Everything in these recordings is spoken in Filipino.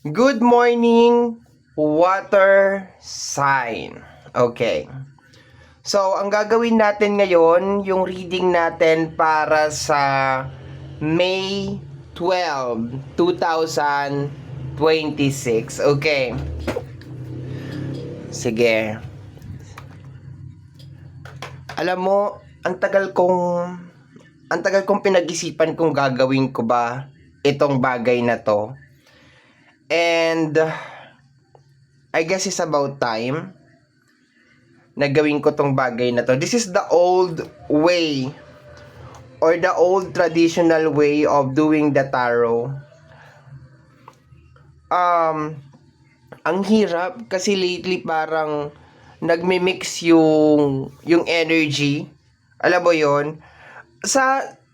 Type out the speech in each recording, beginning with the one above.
Good morning, water sign. Okay. So, ang gagawin natin ngayon, yung reading natin para sa May 12, 2026. Okay. Sige. Alam mo, ang tagal kong pinag-isipan kung gagawin ko ba itong bagay na to. And I guess it's about time na gawin ko tong bagay na to. This is the old way or the old traditional way of doing the tarot. Ang hirap kasi lately parang nagmi-mix yung energy. Alam mo 'yon?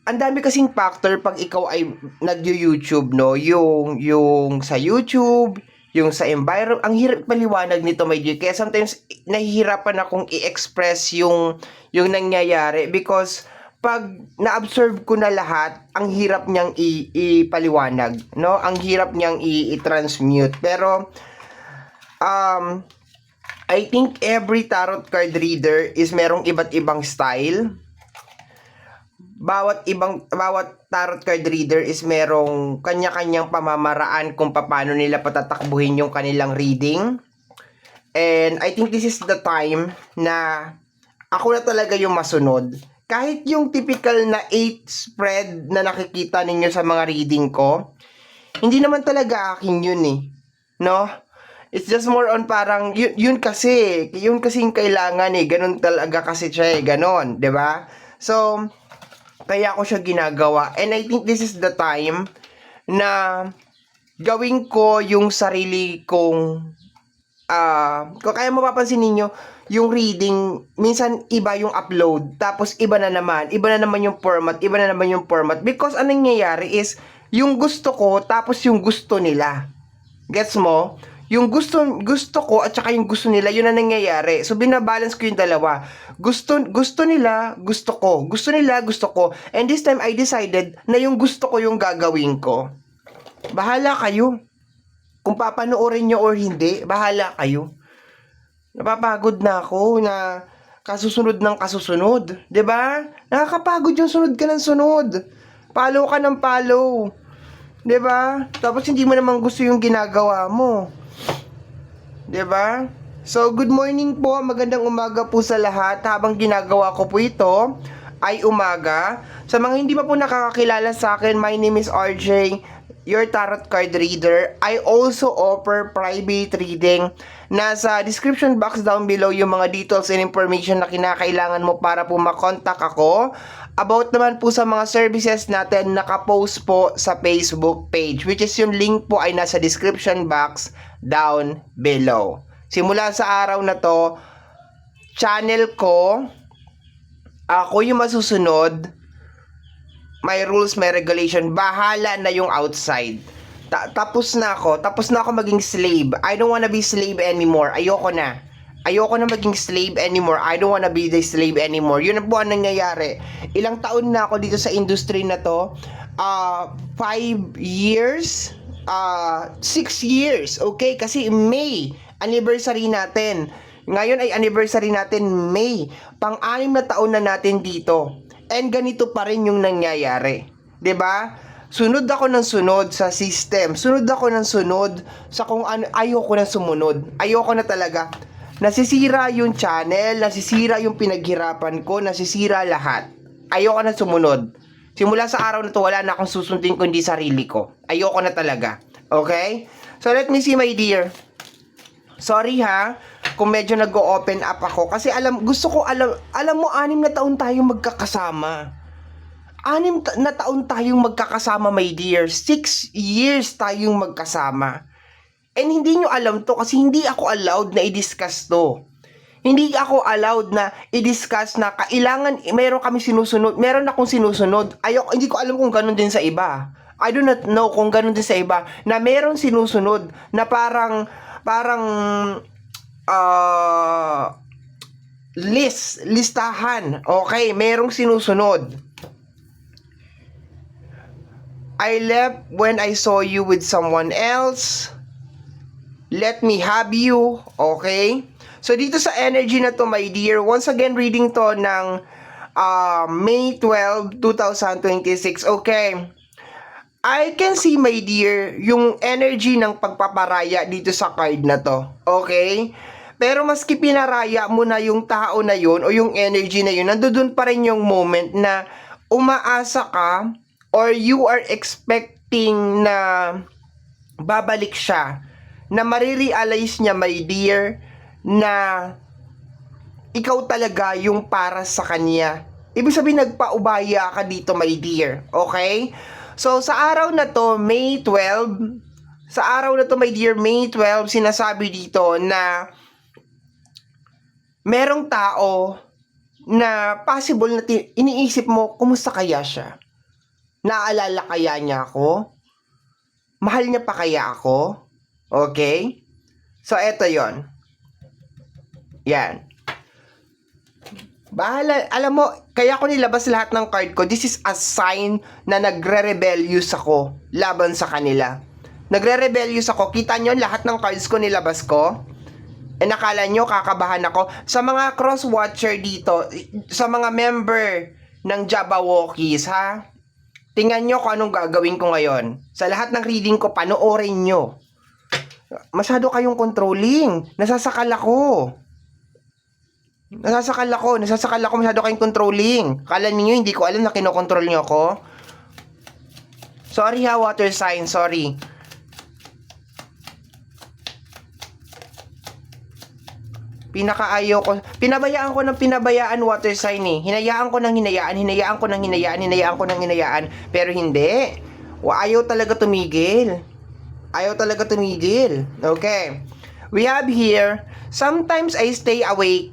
Ang dami kasing factor pag ikaw ay nag-YouTube, no? Yung sa YouTube, yung sa environment, ang hirap paliwanag nito, my dear. Kaya sometimes nahihirapan akong i-express yung nangyayari because pag na-observe ko na lahat, ang hirap niyang ipaliwanag, no? Ang hirap niyang i-transmute. Pero I think every tarot card reader is merong iba't ibang style. Bawat tarot card reader is merong kanya-kanyang pamamaraan kung paano nila patatakbuhin yung kanilang reading. And I think this is the time na ako na talaga yung masunod. Kahit yung typical na 8 spread na nakikita ninyo sa mga reading ko, hindi naman talaga akin yun eh. No? It's just more on parang yun kasi yung kailangan eh, ganun talaga kasi siya eh, ganun, 'di ba? So kaya ako siya ginagawa. And I think this is the time na gawin ko yung sarili kong kung kaya mapapansin ninyo, yung reading, minsan iba yung upload, tapos iba na naman yung format, because anong nangyayari is, yung gusto ko, tapos yung gusto nila. Gets mo? Yung gusto ko at saka yung gusto nila, yun ang nangyayari. So binabalance ko yung dalawa. Gusto nila, gusto ko. Gusto nila, gusto ko. And this time I decided na yung gusto ko yung gagawin ko. Bahala kayo. Kung papanoorin nyo or hindi, bahala kayo. Napapagod na ako na kasusunod ng kasusunod. 'Di ba? Nakakapagod yung sunod ka ng sunod. Follow ka ng follow. 'Di ba? Tapos hindi mo naman gusto yung ginagawa mo. 'Di ba? So, good morning po. Magandang umaga po sa lahat. Habang ginagawa ko po ito ay umaga. Sa mga hindi pa po nakakakilala sa akin, my name is RJ, your tarot card reader. I also offer private reading. Nasa description box down below yung mga details and information na kinakailangan mo para po makontak ako. About naman po sa mga services natin, nakapost po sa Facebook page, which is yung link po ay nasa description box down below. Simula sa araw na to, channel ko, ako yung masusunod, may rules, may regulation, bahala na yung outside. Tapos na ako maging slave. I don't wanna be slave anymore. Ayoko na maging slave anymore. I don't wanna be the slave anymore. Yun ang po ang nangyayari. Ilang taon na ako dito sa industry na to. 5 years, 6 years, okay? Kasi May, anniversary natin. Ngayon ay anniversary natin, May. Pang-anim na taon na natin dito. And ganito pa rin yung nangyayari. 'Di ba? Sunod ako ng sunod sa system. Sunod ako ng sunod sa kung ano. Ayoko na sumunod. Ayoko na talaga. Nasisira yung channel, nasisira yung pinaghirapan ko, nasisira lahat. Ayoko na sumunod. Simula sa araw na to, wala na akong susundin kundi sarili ko. Ayoko na talaga. Okay? So let me see, my dear. Sorry ha, kung medyo nag-open up ako. Kasi alam mo, 6 na taon tayong magkakasama. 6 na taon tayong magkakasama, my dear. 6 years tayong magkasama. And hindi nyo alam to kasi hindi ako allowed na i-discuss to. Hindi ako allowed na i-discuss na kailangan, meron kami sinusunod, meron akong sinusunod. Hindi ko alam kung ganun din sa iba. I do not know kung ganun din sa iba na meron sinusunod na parang listahan. Okay, merong sinusunod. I left when I saw you with someone else. Let me have you. Okay? So, dito sa energy na to, my dear, once again, reading to ng May 12, 2026. Okay. I can see, my dear, yung energy ng pagpaparaya dito sa card na to. Okay? Pero maski pinaraya mo na yung tao na yun o yung energy na yun, nandoon pa rin yung moment na umaasa ka or you are expecting na babalik siya, na marirealize niya, my dear, na ikaw talaga yung para sa kanya. Ibig sabihin, nagpaubaya ka dito, my dear. Okay? So, sa araw na to, May 12, sa araw na to, my dear, May 12, sinasabi dito na merong tao na possible na iniisip mo, kumusta kaya siya? Naalala kaya niya ako? Mahal niya pa kaya ako? Okay? So, eto yon. Yan. Bahala, alam mo, kaya ko nilabas lahat ng card ko. This is a sign na nagre-rebellious ako laban sa kanila. Nagre-rebellious ako. Kita nyo, lahat ng cards ko nilabas ko. Nakala nyo, kakabahan ako. Sa mga cross-watcher dito, sa mga member ng Jabberwockies, ha? Tingnan nyo kung anong gagawin ko ngayon. Sa lahat ng reading ko, panoorin nyo. Masyado kayong controlling. Nasasakal ako, masyado kayong controlling. Kala niyo hindi ko alam na kinokontrol niyo ako? Sorry ha, water sign, sorry. Pinakaayaw ko, pinabayaan ko ng pinabayaan, water sign eh. Hinayaan ko ng hinayaan, pero hindi. Ayaw talaga tumigil. Okay. We have here, sometimes I stay awake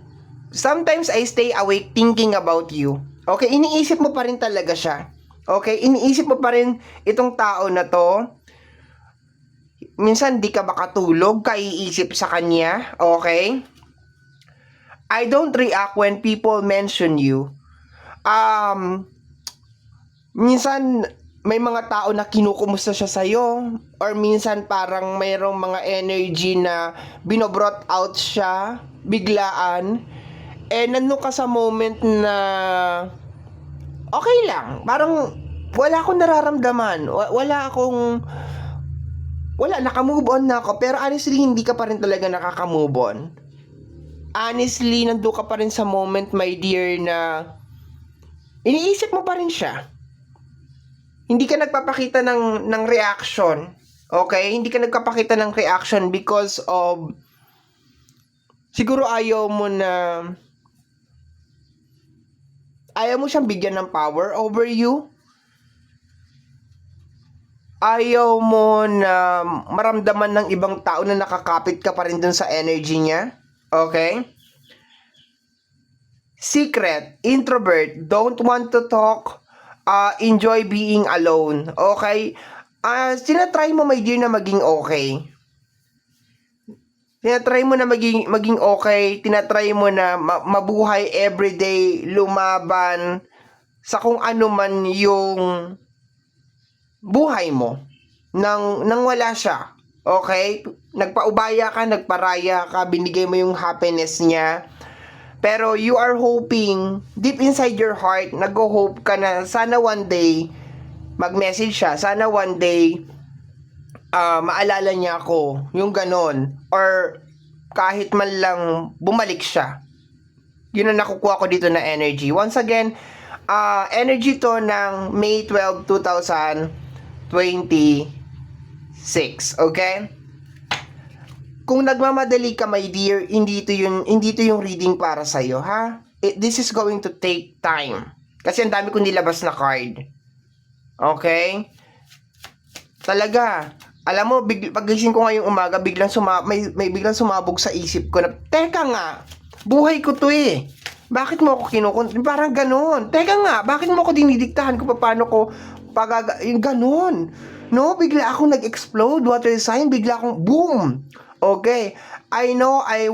thinking about you. Okay, iniisip mo pa rin talaga siya. Okay, iniisip mo pa rin itong tao na to. Minsan di ka makatulog, kaiisip sa kanya. Okay? I don't react when people mention you. Minsan may mga tao na kinukumusta siya sa'yo, or minsan parang mayroong mga energy na binobrot out siya biglaan. Nandun ka sa moment na okay lang, parang wala akong nararamdaman, nakamove on na ako, pero honestly, hindi ka pa rin talaga nakaka-move on. Honestly, nandun ka pa rin sa moment, my dear, na iniisip mo pa rin siya. Hindi ka nagpapakita ng reaction. Okay? Hindi ka nagpapakita ng reaction because of siguro ayaw mo siyang bigyan ng power over you. Ayaw mo na maramdaman ng ibang tao na nakakapit ka pa rin dun sa energy niya. Okay? Secret, introvert, don't want to talk, enjoy being alone. Okay? Sinatry mo, my dear, na maging okay. Tinatry mo na maging okay, tinatry mo na mabuhay everyday, lumaban sa kung ano man yung buhay mo nang wala siya. Okay? Nagpaubaya ka, nagparaya ka, binigay mo yung happiness niya. Pero you are hoping, deep inside your heart, nag-hope ka na sana one day mag-message siya, sana one day maalala niya ako, yung ganon, or kahit man lang bumalik siya. Yun ang nakukuha ko dito na energy. Once again, energy to ng May 12, 2026. Okay? Kung nagmamadali ka, my dear, hindi to yung reading para sa'yo, ha? This is going to take time. Kasi ang dami kong nilabas na card. Okay? Talaga. Alam mo, pagising ko ngayong umaga, may biglang sumabog sa isip ko na, teka nga, buhay ko to eh. Bakit mo ako parang ganon. Teka nga, bakit mo ako dinidiktahan kung paano ko yung ganon. No, bigla akong nag-explode, water sign, bigla akong boom. Okay, I know I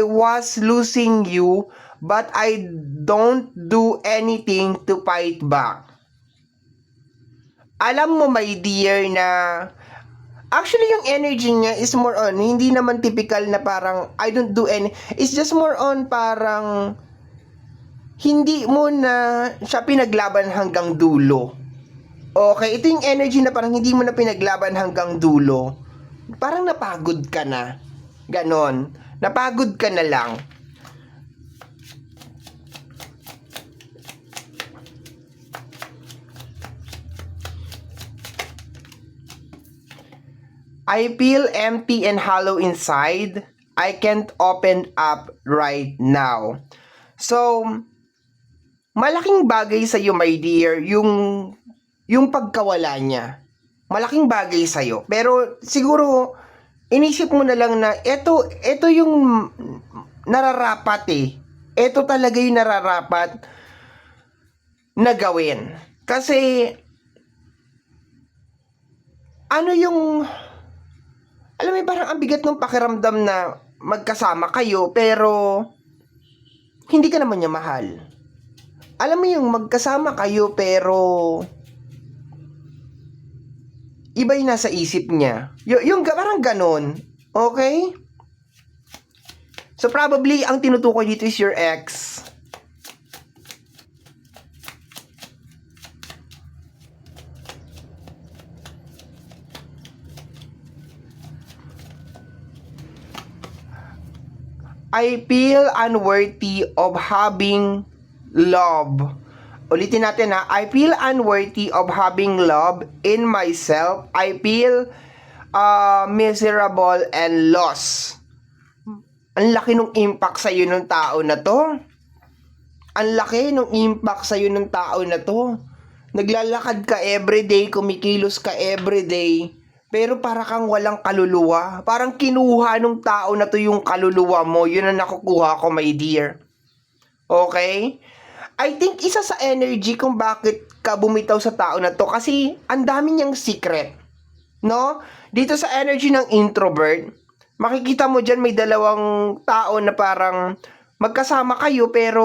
was losing you, but I don't do anything to fight back. Alam mo, my dear, na Actually, yung energy niya is more on, hindi naman typical na parang, I don't do any, it's just more on parang, hindi mo na siya pinaglaban hanggang dulo. Okay, ito yung energy na parang hindi mo na pinaglaban hanggang dulo. Parang napagod ka na. Ganon. Napagod ka na lang. I feel empty and hollow inside. I can't open up right now. So, malaking bagay sa iyo, my dear, yung pagkawala niya. Malaking bagay sa iyo. Pero siguro inisip mo na lang na ito yung nararapat eh. Ito talaga yung nararapat na gawin. Kasi ano yung alam mo, parang ang bigat ng pakiramdam na magkasama kayo pero hindi ka naman niya mahal. Alam mo yung magkasama kayo pero iba yung nasa isip niya. Yung parang ganon. Okay? So probably ang tinutukoy dito is your ex. I feel unworthy of having love. Ulitin natin ha. I feel unworthy of having love in myself. I feel miserable and lost. Ang laki ng impact sa'yo ng tao na to. Ang laki ng impact sa'yo ng tao na to. Naglalakad ka everyday, kumikilos ka everyday, pero para kang walang kaluluwa. Parang kinuha ng tao na to yung kaluluwa mo. Yun ang nakukuha ko, my dear. Okay? I think isa sa energy kung bakit ka bumitaw sa tao na to kasi ang dami niyang secret. No? Dito sa energy ng introvert, makikita mo dyan may dalawang tao na parang magkasama kayo pero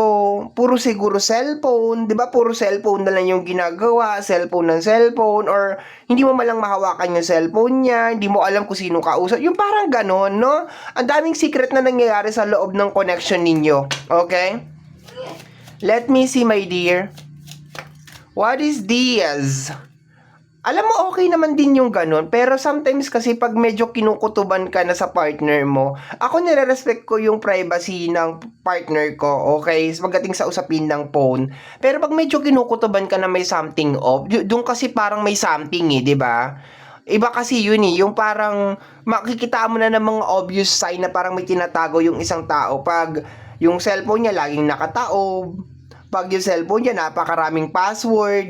puro siguro cellphone, 'di ba? Puro cellphone na lang yung ginagawa, cellphone ng cellphone, or hindi mo malang mahawakan yung cellphone niya, hindi mo alam kung sino kausap. Yung parang ganon, no? Ang daming secret na nangyayari sa loob ng connection ninyo. Okay? Let me see, my dear. What is this? Alam mo, okay naman din yung ganun, pero sometimes kasi pag medyo kinukutuban ka na sa partner mo, ako nire-respect ko yung privacy ng partner ko, okay? Pagdating sa usapin ng phone. Pero pag medyo kinukutuban ka na may something off, doon kasi parang may something eh, di ba? Iba kasi yun eh, yung parang makikita mo na ng mga obvious sign na parang may tinatago yung isang tao pag yung cellphone niya laging nakataob, pag yung cellphone niya napakaraming password,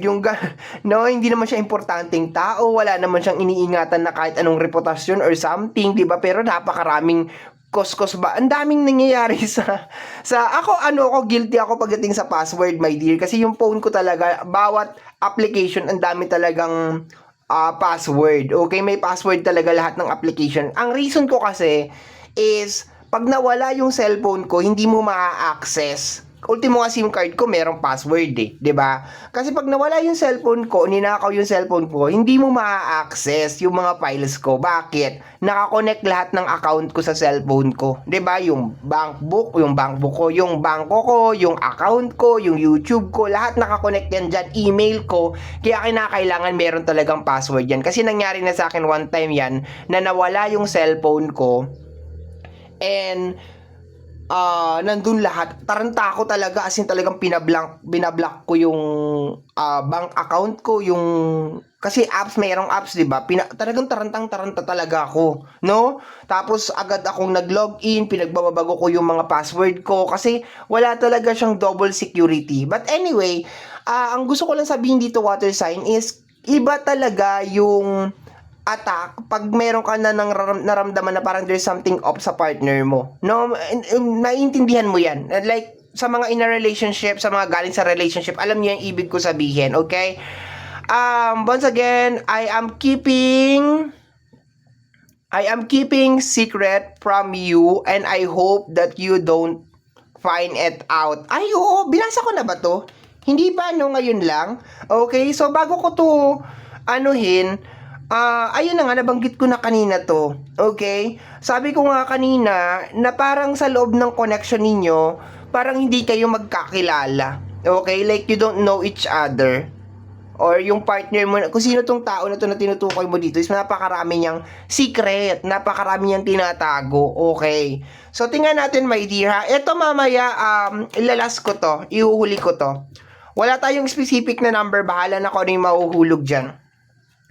no, hindi naman siya importanteng tao, wala naman siyang iniingatan na kahit anong reputasyon or something, 'di ba? Pero napakaraming kos ba? Ang daming nangyayari sa ako guilty ako pagdating sa password, my dear, kasi yung phone ko talaga bawat application ang dami talagang password. Okay, may password talaga lahat ng application. Ang reason ko kasi is pag nawala yung cellphone ko, hindi mo ma-access. Ultimo nga SIM card ko, merong password eh, 'di ba? Kasi pag nawala yung cellphone ko, ninakaw yung cellphone ko, hindi mo ma-access yung mga files ko. Bakit? Naka-connect lahat ng account ko sa cellphone ko, 'di ba? Yung bank book ko, yung bangko ko, yung account ko, yung YouTube ko, lahat naka-connect yan diyan, email ko. Kaya kinakailangan meron talagang password yan. Kasi nangyari na sa akin one time yan na nawala yung cellphone ko and nandun lahat. Taranta ako talaga, as in talagang binablock ko yung bank account ko, yung kasi mayroong apps, 'di ba? Talagang taranta talaga ako, no? Tapos agad akong nag-login, pinagbabago ko yung mga password ko kasi wala talaga siyang double security. But anyway, ang gusto ko lang sabihin dito, water sign, is iba talaga yung attack pag meron ka na naramdaman na parang there's something off sa partner mo, no? Naiintindihan mo yan, like sa mga in a relationship, sa mga galing sa relationship, alam niyo yung ibig ko sabihin, okay? Once again, I am keeping secret from you and I hope that you don't find it out. Ay, oo, binasa ko na ba to? Hindi ba, no, ngayon lang? Okay, so bago ko to anuhin, Ayun na nga, nabanggit ko na kanina to. Okay? Sabi ko nga kanina na parang sa loob ng connection ninyo, parang hindi kayo magkakilala. Okay? Like you don't know each other. Or yung partner mo, kung sino tong tao na to na tinutukoy mo dito is napakarami niyang secret, napakarami niyang tinatago. Okay? So, tingnan natin, my dear, ha? Ito mamaya, ilalas ko to, ihuhuli ko to. Wala tayong specific na number, bahala na kung ano yung mahuhulog dyan.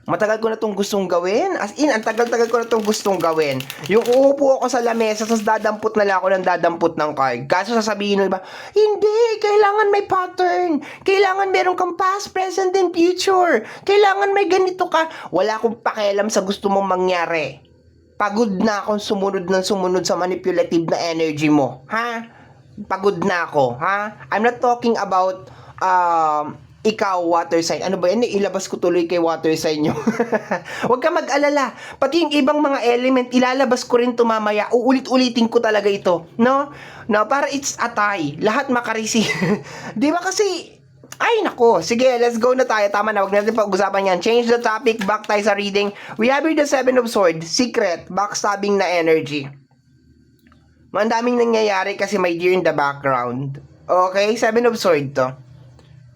Matagal ko na itong gustong gawin. As in, ang tagal-tagal ko na itong gustong gawin. Yung uupo ako sa lamesa, tapos dadampot na lang ako ng dadampot ng card. Kaso sasabihin ng iba, hindi, kailangan may pattern. Kailangan meron kang past, present, and future. Kailangan may ganito ka. Wala akong pakialam sa gusto mong mangyari. Pagod na akong sumunod ng sumunod sa manipulative na energy mo. Ha? Pagod na ako. Ha? I'm not talking about, ikaw, water sign. Ano ba yan? Ilabas ko tuloy kay water sign nyo. Huwag ka mag-alala. Pati yung ibang mga element, ilalabas ko rin tumamaya. Uulit-ulitin ko talaga ito. No? No, para it's a tie. Lahat makarisi. Di ba kasi, ay nako. Sige, let's go na tayo. Tama na, wag natin pag-usapan yan. Change the topic. Back tayo sa reading. We have here the Seven of Swords. Secret. Backstabbing na energy. Mandaming nangyayari kasi my dear in the background. Okay? Seven of Swords to.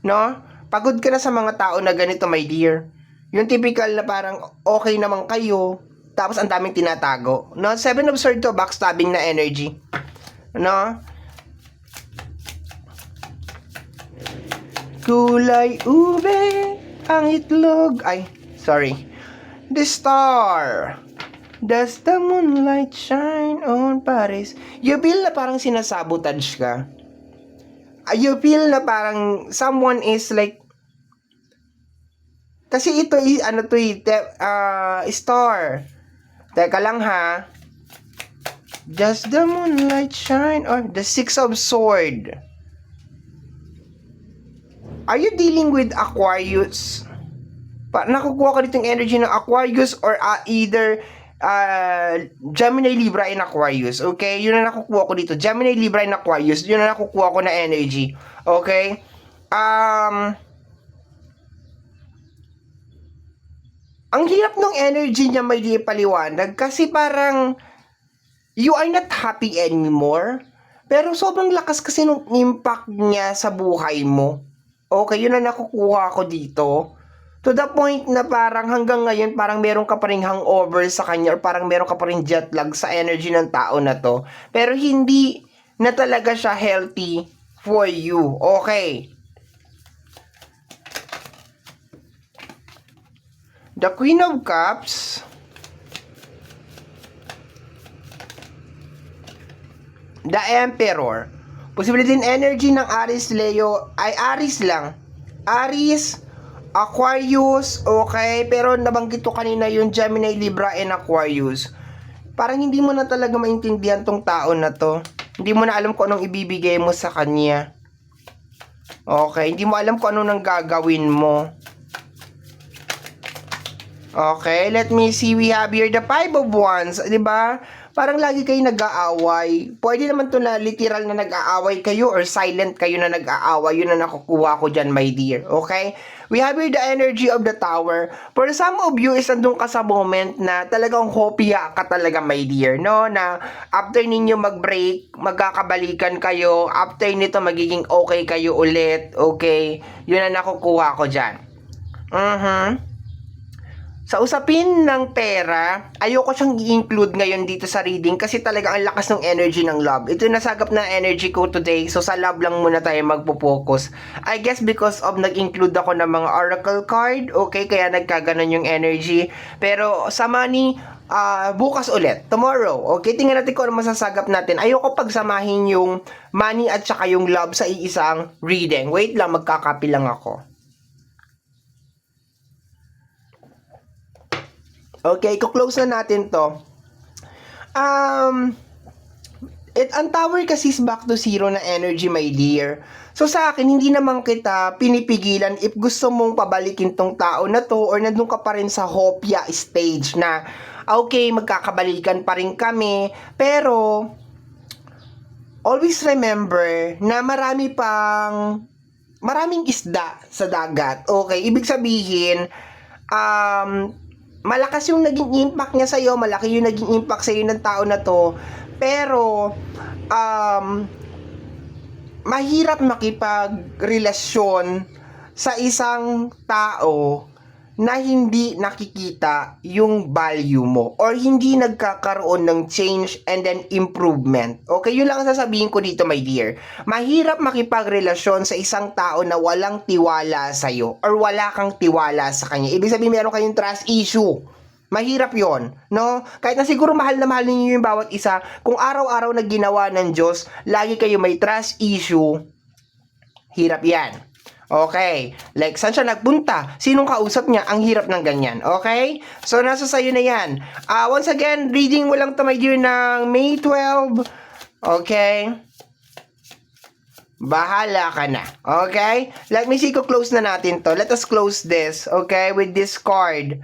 No? Pagod ka na sa mga tao na ganito, my dear. Yung typical na parang okay naman kayo, tapos ang daming tinatago. No? Seven of Swords to, backstabbing na energy. No? Kulay ube, ang itlog. Ay, sorry. The star. Does the moonlight shine on Paris? You feel na parang sinasabotage ka. You feel na parang someone is like, kasi ito ano to star. Teka lang ha. Does the moonlight shine or the Six of Sword? Are you dealing with Aquarius? Nakukuha ka dito yung energy ng Aquarius or either Gemini, Libra, and Aquarius. Okay? Yun na nakukuha ko dito. Gemini, Libra, and Aquarius. Yun na nakukuha ko na energy. Okay? Ang hirap ng energy niya may di paliwanag kasi parang you are not happy anymore. Pero sobrang lakas kasi ng impact niya sa buhay mo. Okay? Yun na nakukuha ko dito. To the point na parang hanggang ngayon, parang meron ka pa rin hangover sa kanya or parang meron ka pa rin jet lag sa energy ng tao na to. Pero hindi na talaga siya healthy for you. Okay. The Queen of Cups. The Emperor. Posible din energy ng Aries, Leo. Ay, Aries lang. Aries, Aquarius, okay, pero nabanggit ko kanina yung Gemini, Libra, and Aquarius. Parang hindi mo na talaga maintindihan tong tao na to. Hindi mo na alam kung anong ibibigay mo sa kanya. Okay, hindi mo alam kung anong nang gagawin mo. Okay, let me see. We have here the Five of Wands, di ba? Parang lagi kayo nag-aaway. Pwede naman to na literal na nag-aaway kayo or silent kayo na nag-aaway. Yun na nakukuha ko dyan, my dear. Okay? We have here the energy of the Tower. For some of you, is nandun ka sa moment na talagang hopya ka talaga, my dear. No? Na after ninyo mag-break, magkakabalikan kayo. After nito, magiging okay kayo ulit. Okay? Yun na nakukuha ko dyan. Sa usapin ng pera, ayoko siyang i-include ngayon dito sa reading kasi talaga ang lakas ng energy ng love. Ito yung nasagap na energy ko today, so sa love lang muna tayo magpo-focus. I guess because of nag-include ako ng mga oracle card, okay, kaya nagkaganon yung energy. Pero sa money, bukas ulit, tomorrow, okay, tingnan natin kung ano masasagap natin. Ayoko pagsamahin yung money at saka yung love sa iisang reading. Wait lang, magkakapi lang ako. Okay, i-close na natin to. Ang tower kasi is back to zero na energy, my dear. So sa akin, hindi naman kita pinipigilan if gusto mong pabalikin tong tao na to or nandun ka pa rin sa hopya stage na okay, magkakabalikan pa rin kami. Pero, always remember na maraming isda sa dagat. Okay, ibig sabihin, malakas yung naging impact niya sa'yo, malaki yung naging impact sa'yo ng tao na to, pero, mahirap makipagrelasyon sa isang tao na hindi nakikita yung value mo or hindi nagkakaroon ng change and then improvement. Okay, yun lang ang sasabihin ko dito, my dear. Mahirap makipagrelasyon sa isang tao na walang tiwala sa'yo or wala kang tiwala sa kanya. Ibig sabihin, meron kayong trust issue. Mahirap yon, no? Kahit na siguro mahal na mahal ninyo yung bawat isa, kung araw-araw na ginawa ng Diyos, lagi kayo may trust issue, hirap yan. Okay, like saan siya nagpunta? Sinong kausap niya? Ang hirap ng ganyan. Okay? So, nasa sayo na yan. Once again, reading mo lang to, my dear, ng May 12. Okay? Bahala ka na. Okay? Let me see, close na natin to. Let us close this, okay, with this card.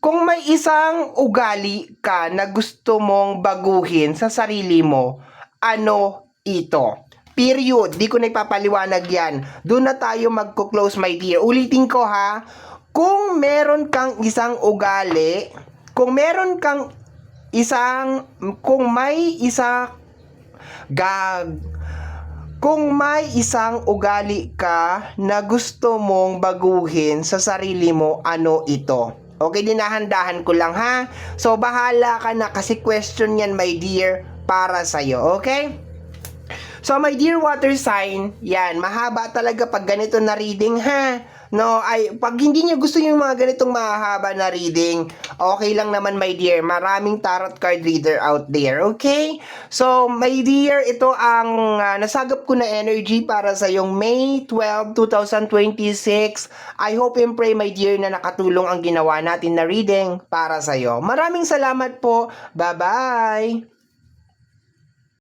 Kung may isang ugali ka na gusto mong baguhin sa sarili mo, ano ito? Period. Di ko na ipapaliwanag yan. Doon na tayo magko-close, my dear. Ulitin ko, ha. Kung meron kang isang ugali, kung may isang ugali ka na gusto mong baguhin sa sarili mo, ano ito? Okay, dinahandahan ko lang, ha? So, bahala ka na kasi question yan, my dear, para sa'yo. Okay? So, my dear water sign, yan, mahaba talaga pag ganito na reading, ha? No, pag hindi niyo gusto yung mga ganitong mahaba na reading, okay lang naman, my dear. Maraming tarot card reader out there, okay? So, my dear, ito ang nasagap ko na energy para sa yung May 12, 2026. I hope and pray, my dear, na nakatulong ang ginawa natin na reading para sa'yo. Maraming salamat po. Bye-bye!